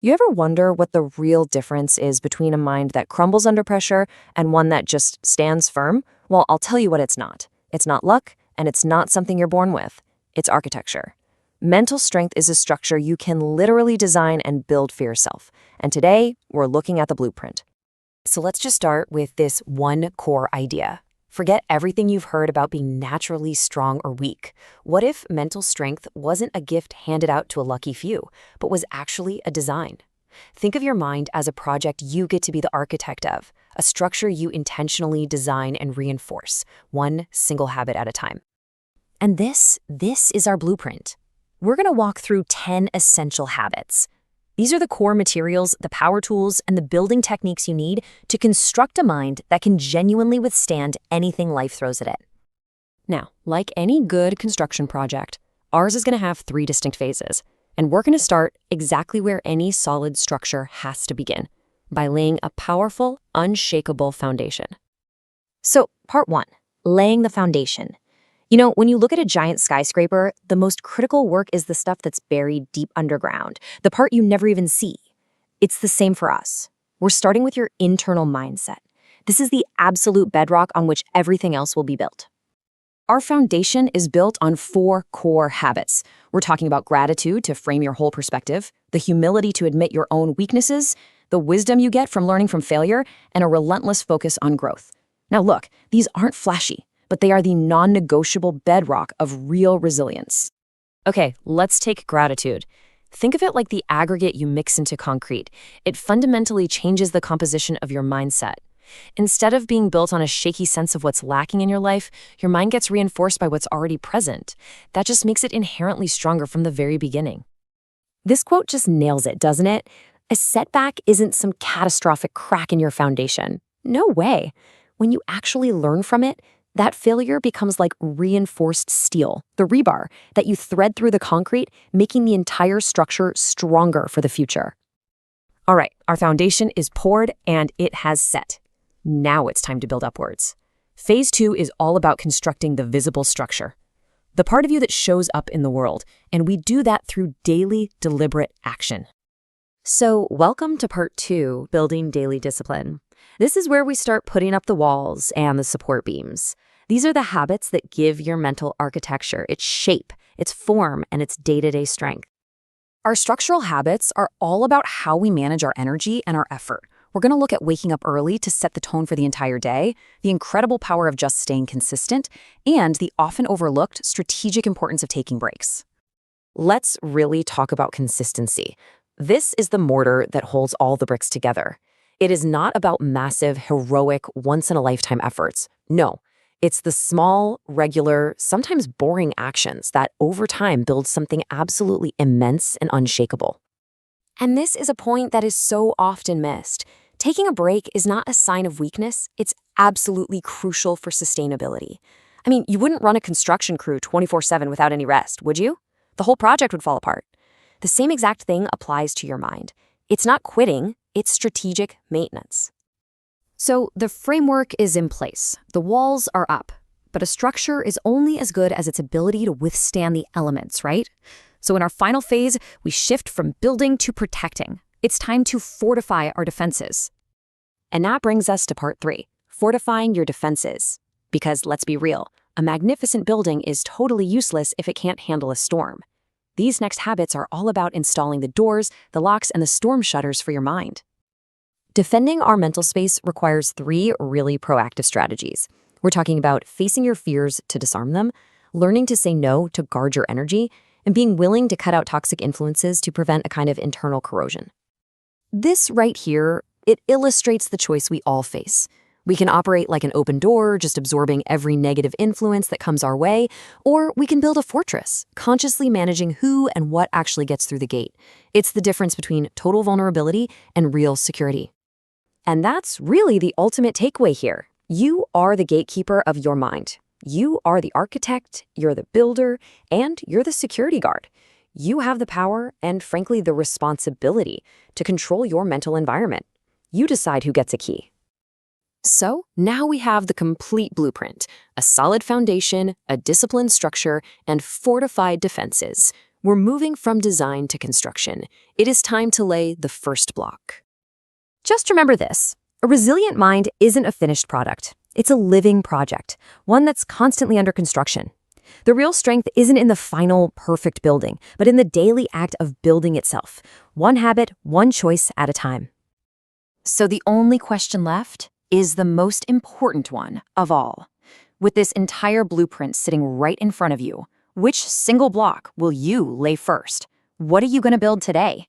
You ever wonder what the real difference is between a mind that crumbles under pressure and one that just stands firm? Well, I'll tell you what it's not. It's not luck, and it's not something you're born with. It's architecture. Mental strength is a structure you can literally design and build for yourself. And today, we're looking at the blueprint. So let's just start with this one core idea. Forget everything you've heard about being naturally strong or weak. What if mental strength wasn't a gift handed out to a lucky few, but was actually a design? Think of your mind as a project you get to be the architect of, a structure you intentionally design and reinforce, one single habit at a time. And this is our blueprint. We're going to walk through 10 essential habits. These are the core materials, the power tools, and the building techniques you need to construct a mind that can genuinely withstand anything life throws at it. Now, like any good construction project, ours is going to have 3 distinct phases, and we're going to start exactly where any solid structure has to begin, by laying a powerful, unshakable foundation. So, part 1, laying the foundation. You know, when you look at a giant skyscraper, the most critical work is the stuff that's buried deep underground, the part you never even see. It's the same for us. We're starting with your internal mindset. This is the absolute bedrock on which everything else will be built. Our foundation is built on 4 core habits. We're talking about gratitude to frame your whole perspective, the humility to admit your own weaknesses, the wisdom you get from learning from failure, and a relentless focus on growth. Now look, these aren't flashy, but they are the non-negotiable bedrock of real resilience. Okay, let's take gratitude. Think of it like the aggregate you mix into concrete. It fundamentally changes the composition of your mindset. Instead of being built on a shaky sense of what's lacking in your life, your mind gets reinforced by what's already present. That just makes it inherently stronger from the very beginning. This quote just nails it, doesn't it? A setback isn't some catastrophic crack in your foundation. No way. When you actually learn from it, that failure becomes like reinforced steel, the rebar that you thread through the concrete, making the entire structure stronger for the future. All right, our foundation is poured and it has set. Now it's time to build upwards. Phase 2 is all about constructing the visible structure, the part of you that shows up in the world, and we do that through daily, deliberate action. So, welcome to part 2, building daily discipline. This is where we start putting up the walls and the support beams. These are the habits that give your mental architecture its shape, its form, and its day-to-day strength. Our structural habits are all about how we manage our energy and our effort. We're going to look at waking up early to set the tone for the entire day, the incredible power of just staying consistent, and the often overlooked strategic importance of taking breaks. Let's really talk about consistency. This is the mortar that holds all the bricks together. It is not about massive, heroic, once-in-a-lifetime efforts. No, it's the small, regular, sometimes boring actions that over time build something absolutely immense and unshakable. And this is a point that is so often missed. Taking a break is not a sign of weakness. It's absolutely crucial for sustainability. I mean, you wouldn't run a construction crew 24/7 without any rest, would you? The whole project would fall apart. The same exact thing applies to your mind. It's not quitting, it's strategic maintenance. So the framework is in place. The walls are up. But a structure is only as good as its ability to withstand the elements, right? So in our final phase, we shift from building to protecting. It's time to fortify our defenses. And that brings us to part 3, fortifying your defenses. Because let's be real, a magnificent building is totally useless if it can't handle a storm. These next habits are all about installing the doors, the locks, and the storm shutters for your mind. Defending our mental space requires 3 really proactive strategies. We're talking about facing your fears to disarm them, learning to say no to guard your energy, and being willing to cut out toxic influences to prevent a kind of internal corrosion. This right here, it illustrates the choice we all face. We can operate like an open door, just absorbing every negative influence that comes our way, or we can build a fortress, consciously managing who and what actually gets through the gate. It's the difference between total vulnerability and real security. And that's really the ultimate takeaway here. You are the gatekeeper of your mind. You are the architect, you're the builder, and you're the security guard. You have the power and, frankly, the responsibility to control your mental environment. You decide who gets a key. So now we have the complete blueprint, a solid foundation, a disciplined structure, and fortified defenses. We're moving from design to construction. It is time to lay the first block. Just remember this. A resilient mind isn't a finished product. It's a living project, one that's constantly under construction. The real strength isn't in the final, perfect building, but in the daily act of building itself, one habit, one choice at a time. So the only question left is the most important one of all. With this entire blueprint sitting right in front of you, which single block will you lay first? What are you going to build today?